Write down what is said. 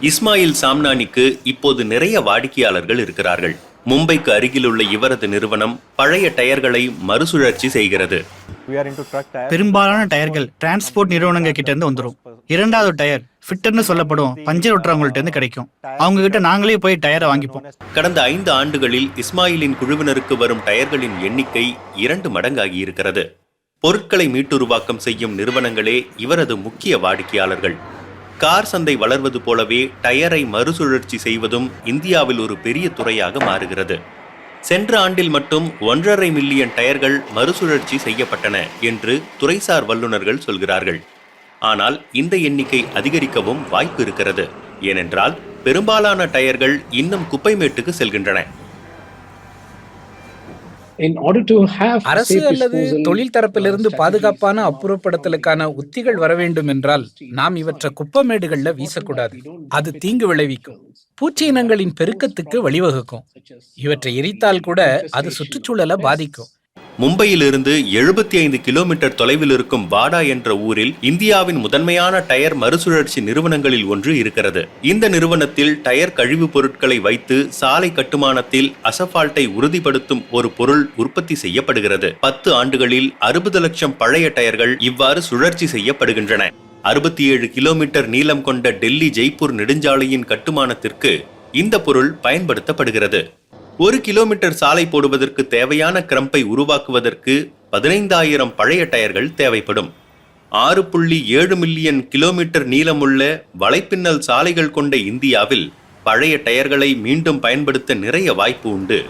இஸ்மாயில் சாம்னானிக்கு இப்போது நிறைய வாடிக்கையாளர்கள் இருக்கிறார்கள். மும்பைக்கு அருகிலுள்ள இவரது நிறுவனம் பழைய டயர்களை மறுசுழற்சி செய்கிறது. பெரும்பாலான டயர்கள் டிரான்ஸ்போர்ட் நிறுவனங்கள் கிட்ட இருந்து வந்துடும். இரண்டாவது டயர் ஃபிட்டர்னு சொல்லப்படும் பஞ்சர் ஒட்டுறவங்கள்ட்ட இருந்து கிடைக்கும். அவங்க கிட்ட நாங்களே போய் டயரை வாங்கிப்போம். கடந்த 5 ஆண்டுகளில் இஸ்மாயிலின் குழுவினருக்கு வரும் டயர்களின் எண்ணிக்கை 2 மடங்காகி இருக்கிறது. பொருட்களை மீட்டுருவாக்கம் செய்யும் நிறுவனங்களே இவரது முக்கிய வாடிக்கையாளர்கள். கார் சந்தை வளர்வது போலவே டயரை மறுசுழற்சி செய்வதும் இந்தியாவில் ஒரு பெரிய துறையாக மாறுகிறது. சென்ற ஆண்டில் மட்டும் 1.5 மில்லியன் டயர்கள் மறுசுழற்சி செய்யப்பட்டன என்று துறைசார் வல்லுநர்கள் சொல்கிறார்கள். ஆனால் இந்த எண்ணிக்கை அதிகரிக்கவும் வாய்ப்பு இருக்கிறது. ஏனென்றால் பெரும்பாலான டயர்கள் இன்னும் குப்பைமேட்டுக்கு செல்கின்றன. அரசு அல்லது தொழில் தரப்பிலிருந்து பாதுகாப்பான அப்புறப்படுத்தலுக்கான உத்திகள் வர வேண்டும் என்றால் நாம் இவற்றை குப்பமேடுகள்ல வீசக்கூடாது. அது தீங்கு விளைவிக்கும். பூச்சி இனங்களின் பெருக்கத்துக்கு வழிவகுக்கும். இவற்றை எரித்தால் கூட அது சுற்றுச்சூழலை பாதிக்கும். மும்பையிலிருந்து 75 கிலோமீட்டர் தொலைவில் இருக்கும் வாடா என்ற ஊரில் இந்தியாவின் முதன்மையான டயர் மறுசுழற்சி நிறுவனங்களில் ஒன்று இருக்கிறது. இந்த நிறுவனத்தில் டயர் கழிவுப் பொருட்களை வைத்து சாலை கட்டுமானத்தில் அசபால்ட்டை உறுதிப்படுத்தும் ஒரு பொருள் உற்பத்தி செய்யப்படுகிறது. 10 ஆண்டுகளில் 60 லட்சம் பழைய டயர்கள் இவ்வாறு சுழற்சி செய்யப்படுகின்றன. 67 கிலோமீட்டர் நீளம் கொண்ட டெல்லி ஜெய்ப்பூர் நெடுஞ்சாலையின் கட்டுமானத்திற்கு இந்த பொருள் பயன்படுத்தப்படுகிறது. 1 கிலோமீட்டர் சாலை போடுவதற்கு தேவையான கிரம்பை உருவாக்குவதற்கு 15,000 பழைய டயர்கள் தேவைப்படும். 6.7 மில்லியன் கிலோமீட்டர் நீளமுள்ள வலைப்பின்னல் சாலைகள் கொண்ட இந்தியாவில் பழைய டயர்களை மீண்டும் பயன்படுத்த நிறைய வாய்ப்பு உண்டு.